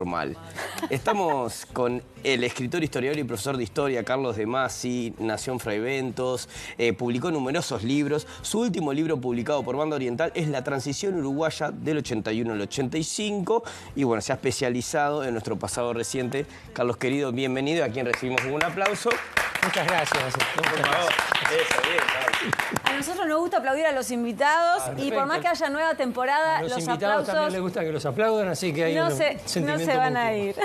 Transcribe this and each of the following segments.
Normal. Estamos con el escritor, historiador y profesor de historia Carlos de Masi. Nació en Fray Bentos, publicó numerosos libros. Su último libro publicado por Banda Oriental es La Transición Uruguaya del 81 al 85 y bueno, se ha especializado en nuestro pasado reciente. Carlos querido, bienvenido, a quien recibimos un aplauso. Muchas gracias. Por favor. Eso, bien, a nosotros nos gusta aplaudir a los invitados y por más que haya nueva temporada, los invitados aplausos también les gusta que los aplaudan, así que hay no un se sentimiento van a mutuo. ir.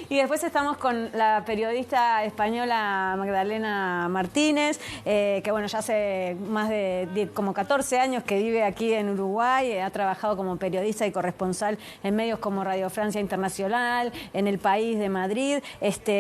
Y después estamos con la periodista española Magdalena Martínez, que bueno, ya hace más de como 14 años que vive aquí en Uruguay, ha trabajado como periodista y corresponsal en medios como Radio Francia Internacional, en El País de Madrid.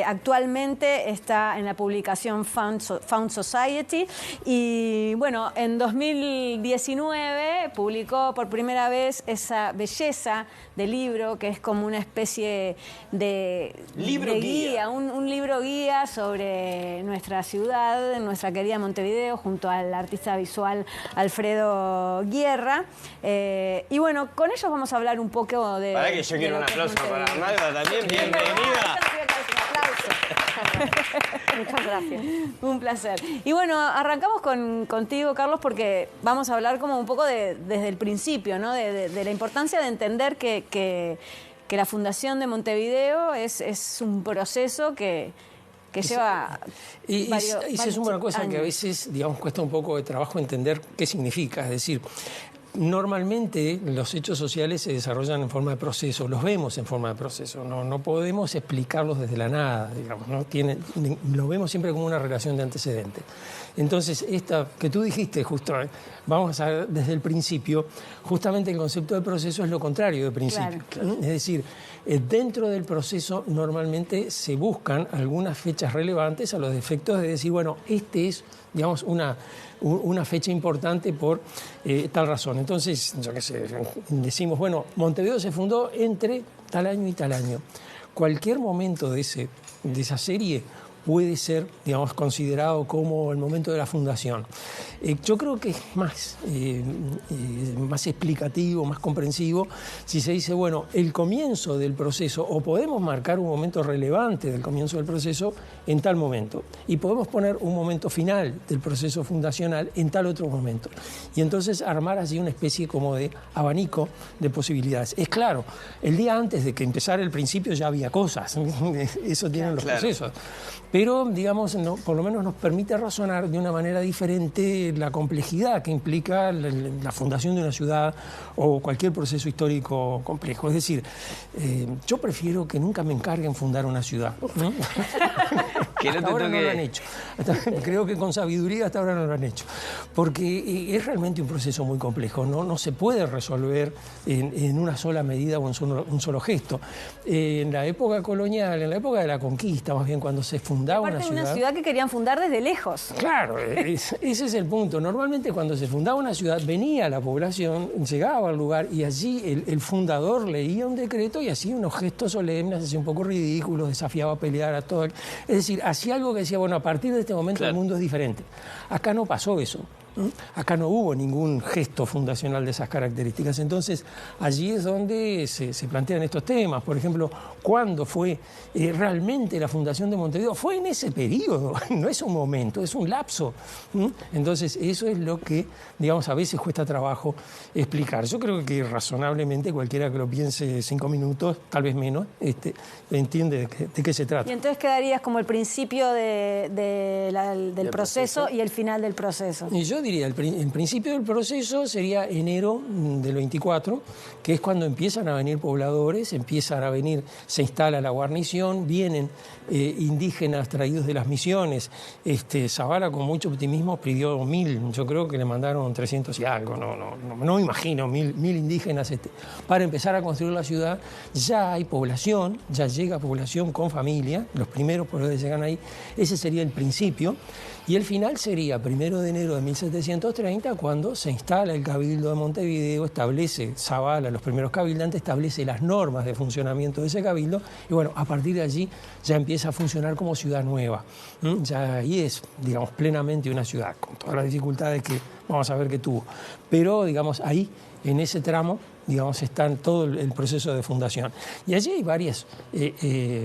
Actualmente está en la publicación Found Society y bueno, en 2019 publicó por primera vez esa belleza de libro que es como una especie de guía, un libro guía sobre nuestra ciudad, nuestra querida Montevideo, junto al artista visual Alfredo Guerra. Y bueno, con ellos vamos a hablar un poco de... Para que yo quiero un aplauso para Magda también, bienvenida. Muchas gracias. Un placer. Y bueno, arrancamos contigo, Carlos, porque vamos a hablar como un poco desde el principio, ¿no? De la importancia de entender que la Fundación de Montevideo es un proceso que lleva varios es una cosa años. que a veces, digamos, cuesta un poco de trabajo entender qué significa. Es decir, normalmente los hechos sociales se desarrollan en forma de proceso, los vemos en forma de proceso, no podemos explicarlos desde la nada, digamos, ¿no? Lo vemos siempre como una relación de antecedentes. Entonces, esta que tú dijiste justo, vamos a ver desde el principio, justamente el concepto de proceso es lo contrario de principio. Claro. Es decir, dentro del proceso normalmente se buscan algunas fechas relevantes a los efectos de decir, bueno, este es, digamos, una fecha importante por tal razón. Entonces, yo qué sé, decimos, bueno, Montevideo se fundó entre tal año y tal año. Cualquier momento de esa serie puede ser, digamos, considerado como el momento de la fundación. Yo creo que es más explicativo, más comprensivo, si se dice, bueno, el comienzo del proceso, o podemos marcar un momento relevante del comienzo del proceso en tal momento, y podemos poner un momento final del proceso fundacional en tal otro momento. Y entonces armar así una especie como de abanico de posibilidades. Es claro, el día antes de que empezara el principio ya había cosas, eso tienen los procesos. Pero, digamos, por lo menos nos permite razonar de una manera diferente la complejidad que implica la fundación de una ciudad o cualquier proceso histórico complejo. Es decir, yo prefiero que nunca me encarguen fundar una ciudad, ¿no? Que no hasta ahora no lo han hecho. Creo que con sabiduría hasta ahora no lo han hecho. Porque es realmente un proceso muy complejo, ¿no? No se puede resolver en una sola medida o en un solo gesto. En la época colonial, en la época de la conquista, más bien cuando se fundaba una ciudad que querían fundar desde lejos. Claro, ese es el punto. Normalmente cuando se fundaba una ciudad venía la población, llegaba al lugar y allí el fundador leía un decreto y hacía unos gestos solemnes, hacía un poco ridículos, desafiaba a pelear a todo. Es decir, hacía algo que decía, bueno, a partir de este momento claro, el mundo es diferente. Acá no pasó eso. Acá no hubo ningún gesto fundacional de esas características. Entonces, allí es donde se plantean estos temas. Por ejemplo, ¿cuándo fue realmente la fundación de Montevideo? Fue en ese periodo, no es un momento, es un lapso. Entonces, eso es lo que, digamos, a veces cuesta trabajo explicar. Yo creo que razonablemente cualquiera que lo piense 5 minutos, tal vez menos, entiende de qué se trata. Y entonces quedarías como el principio del proceso y el final del proceso. Y yo diría, el principio del proceso sería enero del 24, que es cuando empiezan a venir pobladores, se instala la guarnición, vienen indígenas traídos de las misiones. Zavala con mucho optimismo pidió 1000, yo creo que le mandaron 300 y algo, no me imagino, 1000 indígenas para empezar a construir la ciudad. Ya hay población, ya llega población con familia, los primeros pobladores llegan ahí, ese sería el principio. Y el final sería 1 de enero de 1730, cuando se instala el Cabildo de Montevideo, establece, Zavala, los primeros cabildantes, establece las normas de funcionamiento de ese cabildo, y bueno, a partir de allí ya empieza a funcionar como ciudad nueva. Ya ahí es, digamos, plenamente una ciudad, con todas las dificultades que vamos a ver que tuvo. Pero, digamos, ahí, en ese tramo, digamos, está en todo el proceso de fundación. Y allí hay varias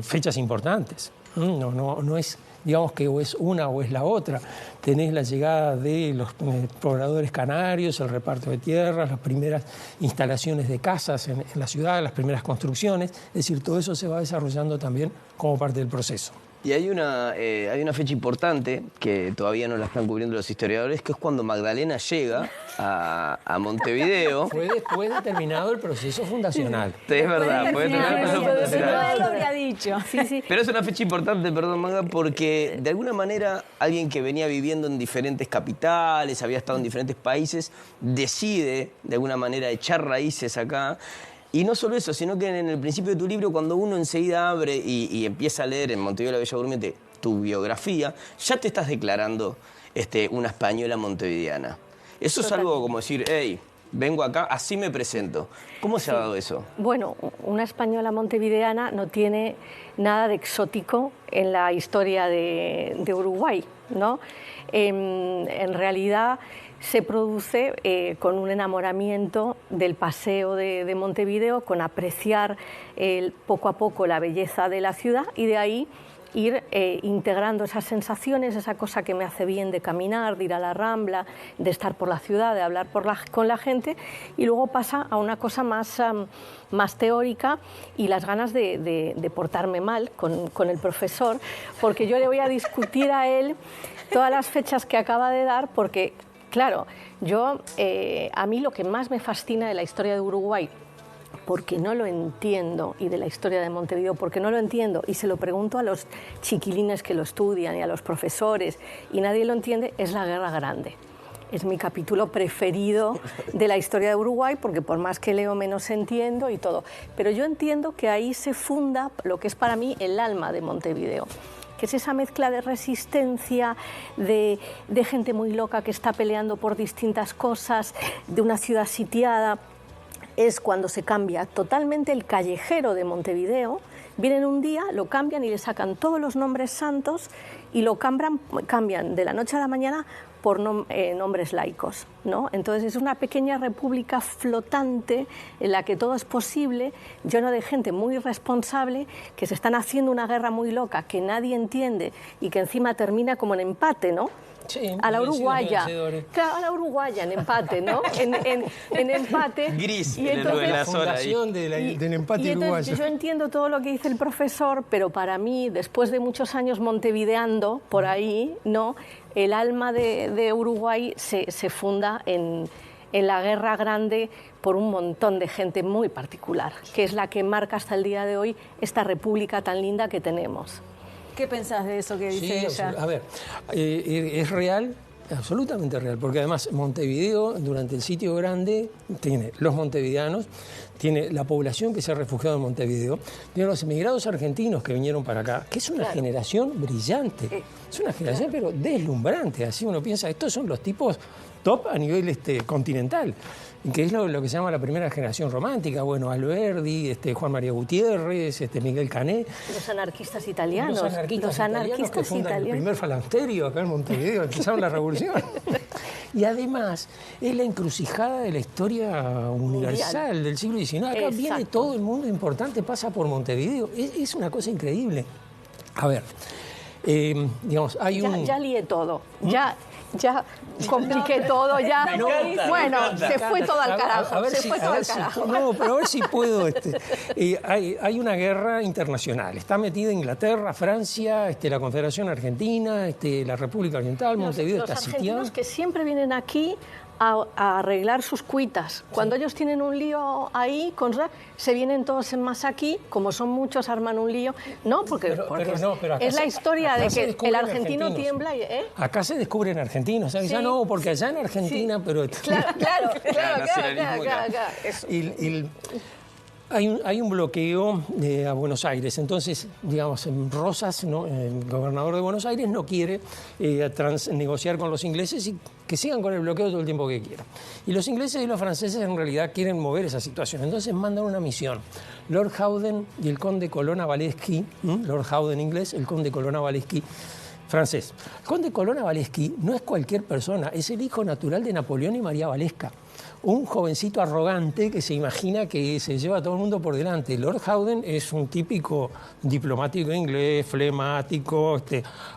fechas importantes. No es, digamos, que o es una o es la otra. Tenés la llegada de los pobladores canarios, el reparto de tierras, las primeras instalaciones de casas en la ciudad, las primeras construcciones. Es decir, todo eso se va desarrollando también como parte del proceso. Y hay una fecha importante que todavía no la están cubriendo los historiadores, que es cuando Magdalena llega a Montevideo. Fue después de terminado el proceso fundacional. Es verdad, fue terminado el proceso fundacional. No lo habría dicho. Sí. Pero es una fecha importante, perdón, Magda, porque de alguna manera alguien que venía viviendo en diferentes capitales, había estado en diferentes países, decide de alguna manera echar raíces acá. Y no solo eso, sino que en el principio de tu libro, cuando uno enseguida abre y empieza a leer en Montevideo la Bella Durmiente tu biografía, ya te estás declarando una española montevideana. Eso es algo como decir, hey, vengo acá, así me presento. ¿Cómo se ha dado eso? Bueno, una española montevideana no tiene nada de exótico en la historia de Uruguay, ¿no? En realidad se produce con un enamoramiento del paseo de Montevideo, con apreciar poco a poco la belleza de la ciudad y de ahí ir integrando esas sensaciones, esa cosa que me hace bien de caminar, de ir a la Rambla, de estar por la ciudad, de hablar con la gente, y luego pasa a una cosa más teórica y las ganas de portarme mal con el profesor, porque yo le voy a discutir a él todas las fechas que acaba de dar, porque claro, a mí lo que más me fascina de la historia de Uruguay, porque no lo entiendo, y de la historia de Montevideo, porque no lo entiendo, y se lo pregunto a los chiquilines que lo estudian y a los profesores, y nadie lo entiende, es la Guerra Grande. Es mi capítulo preferido de la historia de Uruguay, porque por más que leo menos entiendo y todo. Pero yo entiendo que ahí se funda lo que es para mí el alma de Montevideo, que es esa mezcla de resistencia, de gente muy loca que está peleando por distintas cosas, de una ciudad sitiada. Es cuando se cambia totalmente el callejero de Montevideo. Vienen un día, lo cambian y le sacan todos los nombres santos y lo cambian de la noche a la mañana por nombres laicos, ¿no? Entonces es una pequeña república flotante en la que todo es posible, lleno de gente muy responsable, que se están haciendo una guerra muy loca que nadie entiende y que encima termina como en empate, ¿no? Sí, a la uruguaya, claro, a la uruguaya en empate, ¿no? En empate. Gris, y entonces, la fundación del empate uruguayo. Yo entiendo todo lo que dice el profesor, pero para mí, después de muchos años montevideando por ahí, ¿no? El alma de Uruguay se funda en la Guerra Grande por un montón de gente muy particular, que es la que marca hasta el día de hoy esta república tan linda que tenemos. ¿Qué pensás de eso que dice ella? A ver, es real, absolutamente real, porque además Montevideo, durante el sitio grande, tiene los montevideanos, tiene la población que se ha refugiado en Montevideo, tiene los emigrados argentinos que vinieron para acá, que es una generación brillante, es una generación pero deslumbrante, así uno piensa, estos son los tipos top a nivel continental, que es lo que se llama la primera generación romántica, bueno, Alberdi, Juan María Gutiérrez, Miguel Cané. Los anarquistas italianos. Los anarquistas que fundan el primer falansterio acá en Montevideo, empezaron la revolución. Y además es la encrucijada de la historia universal del siglo XIX. Acá viene todo el mundo importante, pasa por Montevideo. Es una cosa increíble. A ver, digamos, hay Ya lié todo, ya compliqué todo, ya. Se fue todo al carajo. Pero a ver si puedo. Hay una guerra internacional. Está metida Inglaterra, Francia, la Confederación Argentina, la República Oriental, Montevideo está sitiado. Los argentinos que siempre vienen aquí a arreglar sus cuitas. Cuando ellos tienen un lío ahí, se vienen todos en masa aquí, como son muchos, arman un lío. No, porque es la historia de que el argentino tiembla. Acá se descubren argentinos. ¿Sabes? Sí. No, porque allá en Argentina, pero... Claro. Hay un bloqueo a Buenos Aires, entonces, digamos, Rosas, el gobernador de Buenos Aires, no quiere negociar con los ingleses y que sigan con el bloqueo todo el tiempo que quieran. Y los ingleses y los franceses en realidad quieren mover esa situación, entonces mandan una misión. Lord Howden y el conde Colonna Walewski, Lord Howden inglés, el conde Colonna Walewski francés. El conde Colonna Walewski no es cualquier persona, es el hijo natural de Napoleón y María Valesca. un jovencito arrogante que se imagina que se lleva a todo el mundo por delante. Lord Howden es un típico diplomático inglés, flemático,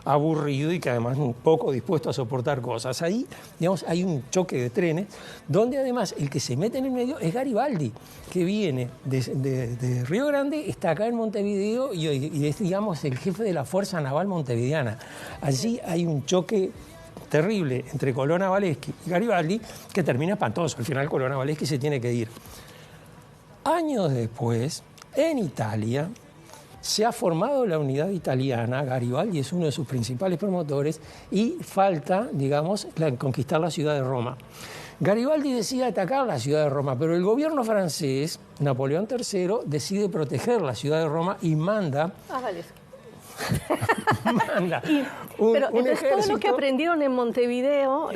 aburrido y que además un poco dispuesto a soportar cosas. Ahí, digamos, hay un choque de trenes, donde además el que se mete en el medio es Garibaldi, que viene de Río Grande, está acá en Montevideo y es, digamos, el jefe de la Fuerza Naval Montevideana. Allí hay un choque terrible entre Colonna Valeschi y Garibaldi, que termina espantoso. Al final Colonna Valeschi se tiene que ir. Años después, en Italia, se ha formado la unidad italiana. Garibaldi es uno de sus principales promotores y falta, digamos, conquistar la ciudad de Roma. Garibaldi decide atacar la ciudad de Roma, pero el gobierno francés, Napoleón III, decide proteger la ciudad de Roma y manda... manda pero un ejército. Todo lo que aprendieron en Montevideo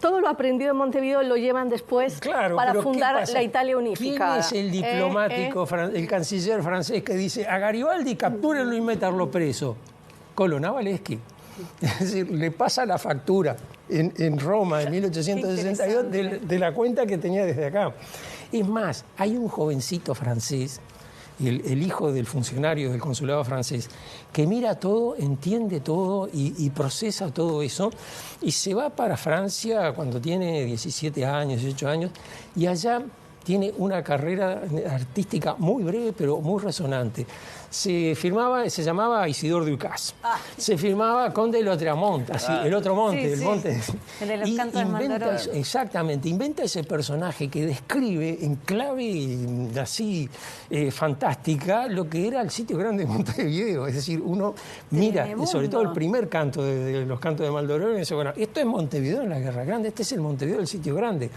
todo lo aprendido en Montevideo lo llevan después para fundar la Italia unificada. ¿Quién es el diplomático, el canciller francés que dice a Garibaldi captúrenlo y métanlo preso? Colonna Valeschi. Es decir, le pasa la factura en Roma en 1862 de la cuenta que tenía desde acá. Es más, hay un jovencito francés, el hijo del funcionario del consulado francés, que mira todo, entiende todo y procesa todo eso, y se va para Francia cuando tiene 17 años, 18 años, y allá tiene una carrera artística muy breve, pero muy resonante. Se llamaba Isidore Ducasse. Se firmaba Conde de Lautréamont, así, el otro monte, el monte. El de los cantos de Maldoror. Exactamente, inventa ese personaje que describe en clave así fantástica lo que era el sitio grande de Montevideo. Es decir, uno mira, sobre todo el primer canto de los cantos de Maldoror, y dice, bueno, esto es Montevideo en la Guerra Grande, este es el Montevideo del sitio grande.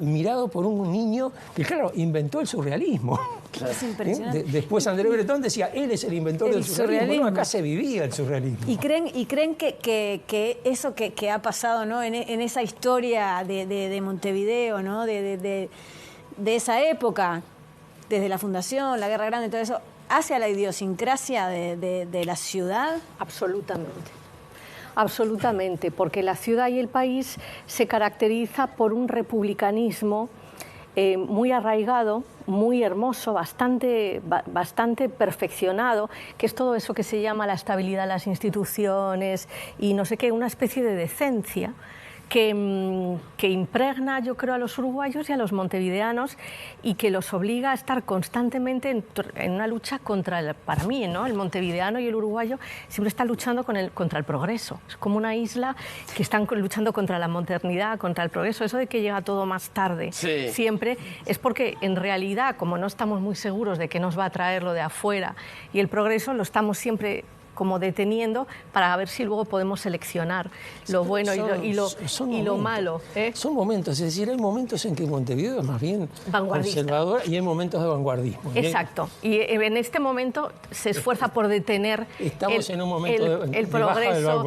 Mirado por un niño que, claro, inventó el surrealismo. Es impresionante. Después André Breton decía, él es el inventor del surrealismo. Bueno, acá se vivía el surrealismo. ¿Y creen que eso que ha pasado, ¿no? en esa historia de Montevideo, ¿no? de esa época, desde la fundación, la Guerra Grande, todo eso, hace a la idiosincrasia de la ciudad? Absolutamente, porque la ciudad y el país se caracteriza por un republicanismo muy arraigado, muy hermoso, bastante perfeccionado, que es todo eso que se llama la estabilidad de las instituciones y no sé qué, una especie de decencia que impregna, yo creo, a los uruguayos y a los montevideanos y que los obliga a estar constantemente en una lucha para mí, ¿no? El montevideano y el uruguayo siempre están luchando contra el progreso. Es como una isla que están luchando contra la modernidad, contra el progreso. Eso de que llega todo más tarde siempre es porque, en realidad, como no estamos muy seguros de qué nos va a traer lo de afuera y el progreso, lo estamos siempre como deteniendo para ver si luego podemos seleccionar lo bueno y lo malo. Son momentos, es decir, hay momentos en que Montevideo es más bien conservador y hay momentos de vanguardismo. Exacto, y en este momento se esfuerza por detener en un momento el progreso,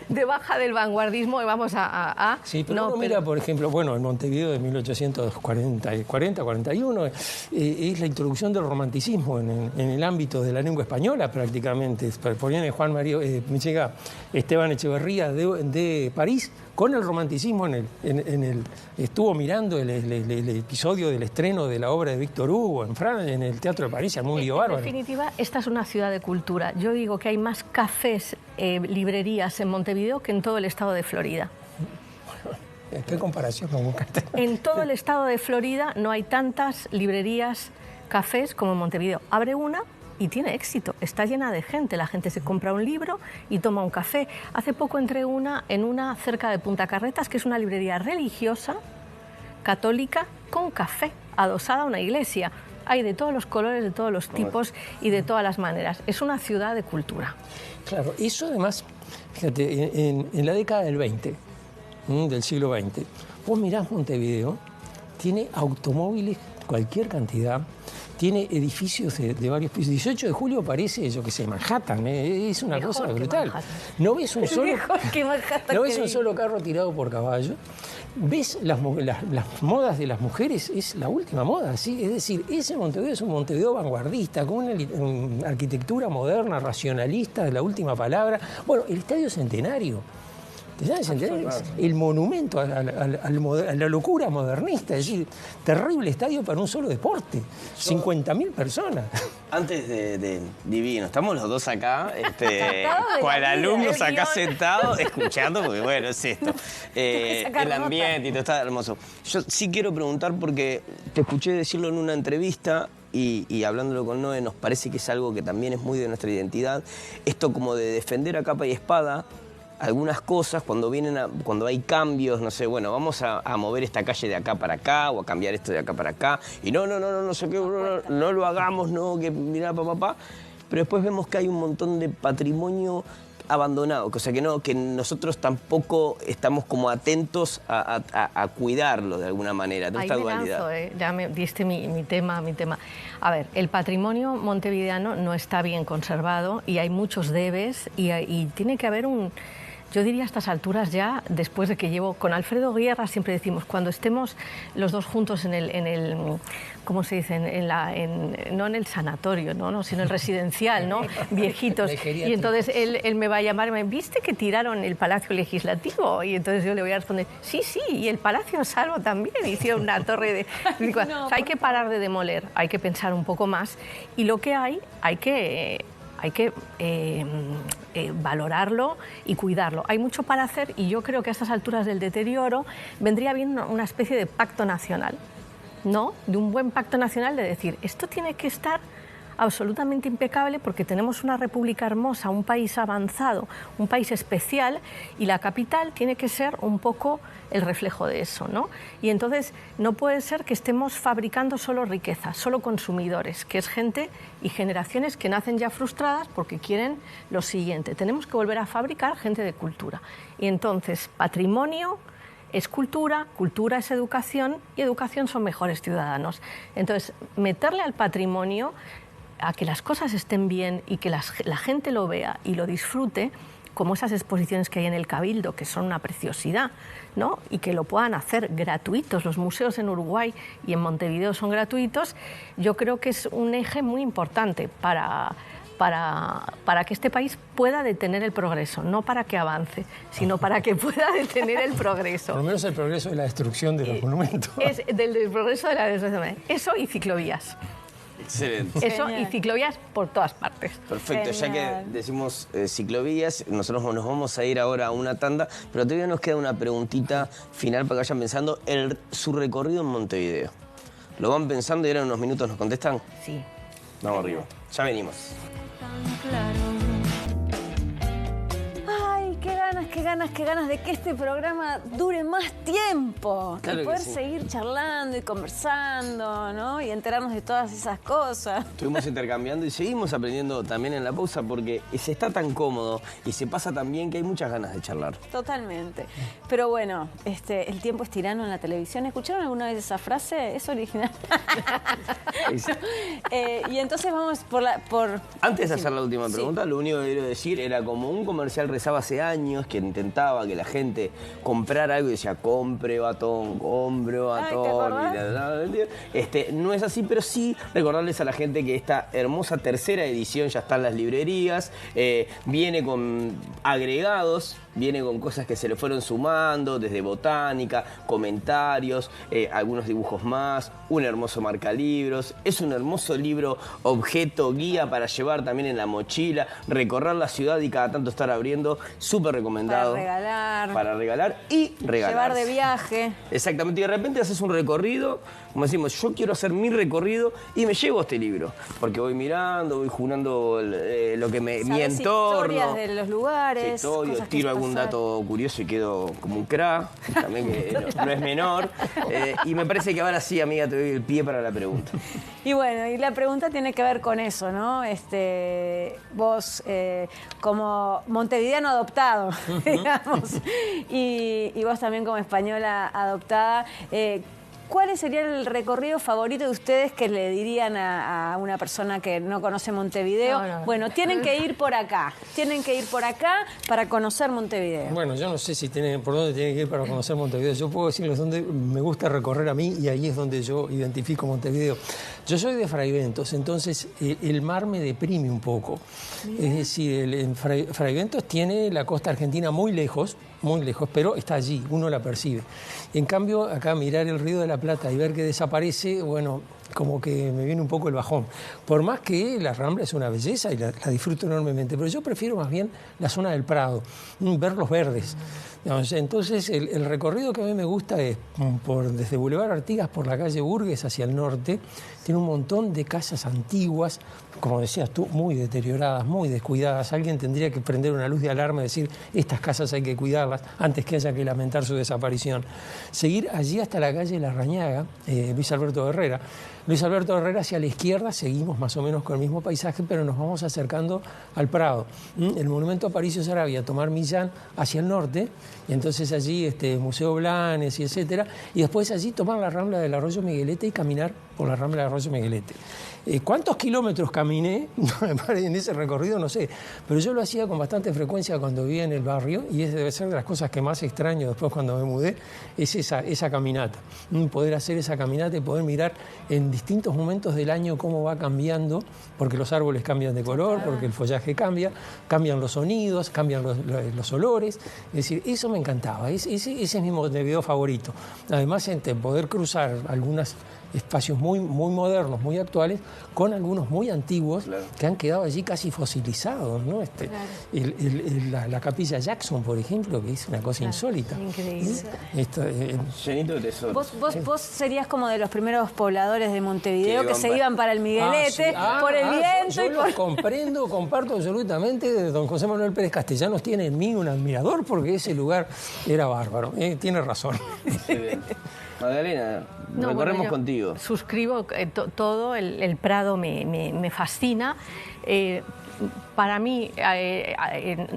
de baja del vanguardismo y vamos a sí, pero uno mira, por ejemplo, bueno, en Montevideo de 1840-41 es la introducción del romanticismo en el ámbito de la lengua española prácticamente. Ponían Juan María Esteban Echeverría de París con el romanticismo estuvo mirando el episodio del estreno de la obra de Víctor Hugo en el Teatro de París, un lío bárbaro. En definitiva, esta es una ciudad de cultura. Yo digo que hay más cafés, librerías en Montevideo que en todo el estado de Florida. ¿Qué comparación con buscaste? En todo el estado de Florida no hay tantas librerías, cafés como en Montevideo. Abre una y tiene éxito, está llena de gente, la gente se compra un libro y toma un café. Hace poco entré en una cerca de Punta Carretas, que es una librería religiosa, católica, con café, adosada a una iglesia. Hay de todos los colores, de todos los tipos y de todas las maneras. Es una ciudad de cultura. Claro, eso además, fíjate, en la década del 20, del siglo XX, vos mirás Montevideo, tiene automóviles, cualquier cantidad, tiene edificios de varios pisos. 18 de julio parece, yo qué sé, Manhattan, es una cosa brutal. No ves un solo carro tirado por caballo. Ves las modas de las mujeres, es la última moda, ¿sí? Es decir, ese Montevideo es un Montevideo vanguardista, con una arquitectura moderna, racionalista, de la última palabra. Bueno, el Estadio Centenario ¿Se entiende? El monumento a la locura modernista, es decir, terrible estadio para un solo deporte, 50.000 personas. Antes de divino, estamos los dos acá, cual alumnos acá sentados, escuchando, porque bueno, es esto. El ambiente y todo está hermoso. Yo sí quiero preguntar, porque te escuché decirlo en una entrevista, y hablándolo con Noé, nos parece que es algo que también es muy de nuestra identidad, esto como de defender a capa y espada algunas cosas cuando hay cambios, no sé, bueno, vamos a mover esta calle de acá para acá o a cambiar esto de acá para acá, y no sé qué, no lo hagamos, no, que mirá, papá, pero después vemos que hay un montón de patrimonio abandonado, o sea que nosotros tampoco estamos como atentos a cuidarlo de alguna manera, de esta dualidad. Ya me diste mi tema. A ver, el patrimonio montevideano no está bien conservado y hay muchos debes y tiene que haber yo diría a estas alturas ya, después de que llevo con Alfredo Guerra, siempre decimos, cuando estemos los dos juntos en el ¿cómo se dice? No en el sanatorio, no, sino en el residencial, ¿no? Viejitos. Y entonces él me va a llamar y me dice, ¿viste que tiraron el Palacio Legislativo? Y entonces yo le voy a responder, sí, y el Palacio Salvo también, hicieron una torre de... No, o sea, hay que parar de demoler, hay que pensar un poco más, y lo que hay que valorarlo y cuidarlo. Hay mucho para hacer y yo creo que a estas alturas del deterioro vendría bien una especie de pacto nacional, ¿no? De un buen pacto nacional de decir, esto tiene que estar absolutamente impecable porque tenemos una república hermosa, un país avanzado, un país especial y la capital tiene que ser un poco el reflejo de eso, ¿no? Y entonces no puede ser que estemos fabricando solo riqueza, solo consumidores, que es gente y generaciones que nacen ya frustradas porque quieren lo siguiente. Tenemos que volver a fabricar gente de cultura. Y entonces patrimonio es cultura, cultura es educación y educación son mejores ciudadanos. Entonces meterle al patrimonio a que las cosas estén bien y que la gente lo vea y lo disfrute, como esas exposiciones que hay en el Cabildo, que son una preciosidad, ¿no? Y que lo puedan hacer gratuitos. Los museos en Uruguay y en Montevideo son gratuitos. Yo creo que es un eje muy importante para que este país pueda detener el progreso, no para que avance, sino para que pueda detener el progreso. Por lo menos el progreso de la destrucción de los monumentos. Es del progreso de la destrucción. Eso y ciclovías. Excelente. Eso y ciclovías por todas partes. Perfecto, ya que decimos ciclovías, nosotros nos vamos a ir ahora a una tanda, pero todavía nos queda una preguntita final para que vayan pensando su recorrido en Montevideo. ¿Lo van pensando y ahora en unos minutos nos contestan? Sí. Vamos arriba, ya venimos. Ay, qué ganas de que este programa dure más tiempo. Claro y poder que sí. seguir charlando y conversando, ¿no? Y enterarnos de todas esas cosas. Estuvimos intercambiando y seguimos aprendiendo también en la pausa porque se está tan cómodo y se pasa tan bien que hay muchas ganas de charlar. Totalmente. Pero bueno, el tiempo es tirano en la televisión. ¿Escucharon alguna vez esa frase? Es original. Y entonces vamos por... Antes de hacer la última pregunta, lo único que quiero decir era como un comercial rezaba hace años que intentaba que la gente comprara algo y decía, compre batón. No es así, pero sí recordarles a la gente que esta hermosa tercera edición ya está en las librerías, viene con agregados, viene con cosas que se le fueron sumando, desde botánica, comentarios, algunos dibujos más, un hermoso marcalibros, es un hermoso libro, objeto, guía para llevar también en la mochila, recorrer la ciudad y cada tanto estar abriendo, súper recomendado. Para regalar y regalar. Llevar de viaje. Exactamente, y de repente haces un recorrido, como decimos, yo quiero hacer mi recorrido y me llevo este libro, porque voy mirando, voy jurando lo que mi entorno. Historias de los lugares. Historias, tiro algún dato curioso y quedo como un crack, también que no es menor. Y me parece que ahora sí, amiga, te doy el pie para la pregunta. Y bueno, y la pregunta tiene que ver con eso, ¿no? Vos, como montevideano adoptado, digamos, y vos también como española adoptada, ¿cuál sería el recorrido favorito de ustedes que le dirían a una persona que no conoce Montevideo? No. Bueno, tienen que ir por acá para conocer Montevideo. Bueno, yo no sé si por dónde tienen que ir para conocer Montevideo. Yo puedo decirles dónde me gusta recorrer a mí y ahí es donde yo identifico Montevideo. Yo soy de Fraiventos, entonces el mar me deprime un poco. Mira. Es decir, Fraiventos tiene la costa argentina muy lejos, pero está allí, uno la percibe. En cambio, acá mirar el Río de la Plata y ver que desaparece, bueno, como que me viene un poco el bajón. Por más que la Rambla es una belleza y la disfruto enormemente, pero yo prefiero más bien la zona del Prado, ver los verdes. Entonces, el recorrido que a mí me gusta es desde Boulevard Artigas por la calle Burgues hacia el norte. Tiene un montón de casas antiguas, como decías tú, muy deterioradas, muy descuidadas. Alguien tendría que prender una luz de alarma y decir, estas casas hay que cuidarlas antes que haya que lamentar su desaparición. Seguir allí hasta la calle Larrañaga, Luis Alberto Herrera. Luis Alberto Herrera hacia la izquierda, seguimos más o menos con el mismo paisaje, pero nos vamos acercando al Prado. El monumento a Aparicio Saravia, tomar Millán hacia el norte, y entonces allí Museo Blanes y etcétera, y después allí tomar la Rambla del Arroyo Miguelete y caminar por la Rambla del Arroyo Miguelete. ¿Cuántos kilómetros caminé en ese recorrido? No sé, pero yo lo hacía con bastante frecuencia cuando vivía en el barrio y debe ser de las cosas que más extraño después cuando me mudé, es esa caminata. Poder hacer esa caminata y poder mirar en distintos momentos del año cómo va cambiando, porque los árboles cambian de color, porque el follaje cambia, cambian los sonidos, cambian los olores. Es decir, eso me encantaba, ese es mi Montevideo favorito. Además, poder cruzar algunos espacios muy modernos, muy actuales, con algunos muy antiguos, claro, que han quedado allí casi fosilizados, ¿no? Claro. La capilla Jackson, por ejemplo, que es una cosa, claro, insólita. Increíble. Llenito de tesoro. Vos serías como de los primeros pobladores de Montevideo que se iban para el Miguelete, por el viento. Yo lo comparto absolutamente. Don José Manuel Pérez Castellanos tiene en mí un admirador porque ese lugar era bárbaro. Tiene razón. Magdalena, recorremos contigo. Suscribo todo, el Prado me fascina. Para mí,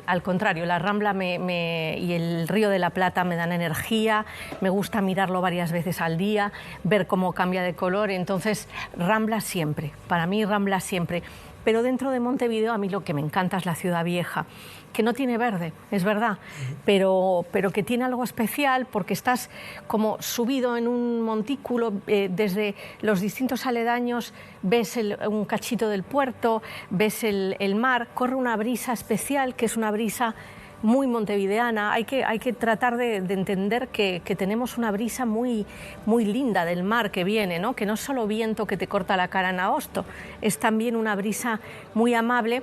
al contrario, la Rambla y el Río de la Plata me dan energía, me gusta mirarlo varias veces al día, ver cómo cambia de color, entonces Rambla siempre, para mí Rambla siempre. Pero dentro de Montevideo a mí lo que me encanta es la Ciudad Vieja, que no tiene verde, es verdad, pero que tiene algo especial porque estás como subido en un montículo, desde los distintos aledaños ves un cachito del puerto, ves el mar, corre una brisa especial que es una brisa muy montevideana. Hay que tratar de entender que tenemos una brisa muy linda del mar que viene, ¿no? Que no es solo viento que te corta la cara en agosto, es también una brisa muy amable.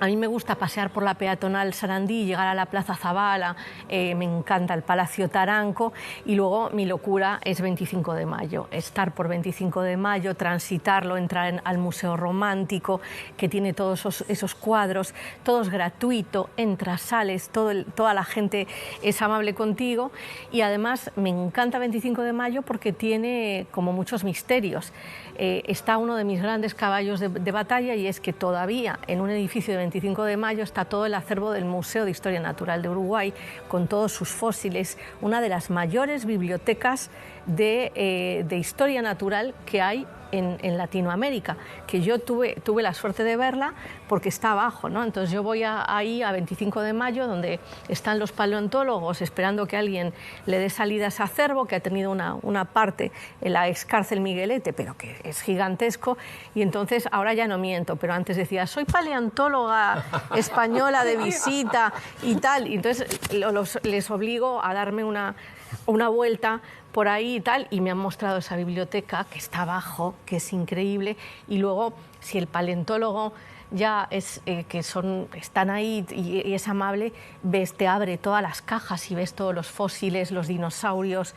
A mí me gusta pasear por la peatonal Sarandí, llegar a la Plaza Zabala, me encanta el Palacio Taranco y luego mi locura es 25 de mayo, estar por 25 de mayo, transitarlo, entrar al Museo Romántico, que tiene todos esos cuadros, todo es gratuito, entras, sales, toda la gente es amable contigo y además me encanta 25 de mayo porque tiene como muchos misterios. Está uno de mis grandes caballos de batalla y es que todavía en un edificio de 25 de mayo está todo el acervo del Museo de Historia Natural de Uruguay con todos sus fósiles, una de las mayores bibliotecas de historia natural que hay en Latinoamérica, que yo tuve la suerte de verla porque está abajo, ¿no? Entonces yo voy ahí a 25 de mayo donde están los paleontólogos esperando que alguien le dé salida a ese acervo que ha tenido una parte en la ex cárcel Miguelete, pero que es gigantesco y entonces ahora ya no miento, pero antes decía soy paleontóloga española de visita y tal, y entonces les obligo a darme una vuelta por ahí y tal, y me han mostrado esa biblioteca que está abajo, que es increíble, y luego si el paleontólogo ya están ahí y es amable, te abre todas las cajas y ves todos los fósiles, los dinosaurios,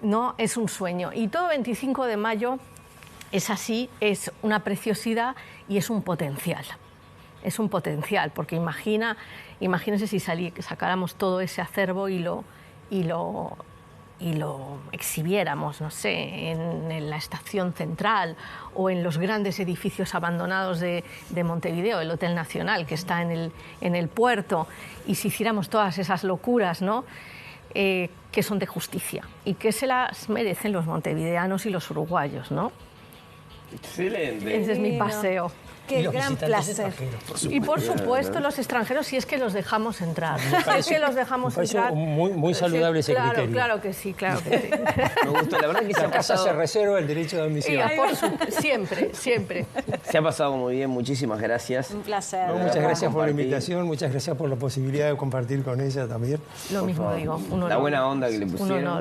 no, es un sueño. Y todo 25 de mayo es así, es una preciosidad y es un potencial. Es un potencial, porque imagínense si sacáramos todo ese acervo y lo exhibiéramos, no sé, en la estación central o en los grandes edificios abandonados de Montevideo, el Hotel Nacional que está en el puerto, y si hiciéramos todas esas locuras, ¿no? que son de justicia y que se las merecen los montevideanos y los uruguayos, ¿no? Excelente. Ese es mi paseo. Qué los gran visitantes placer. extranjeros. Y por supuesto los extranjeros, si es que los dejamos entrar. Si es que los dejamos Me parece entrar. muy saludable ese claro, criterio. Claro que sí, claro que sí. Me gusta, la verdad que se La ha casa se pasado, reserva el derecho de admisión. Siempre, siempre. se ha pasado muy bien, muchísimas gracias. Un placer. No, muchas gracias por la compartir. invitación, muchas gracias por la posibilidad de compartir con ella también. Lo mismo digo. Un honor. La buena onda que le Un pusieron. honor.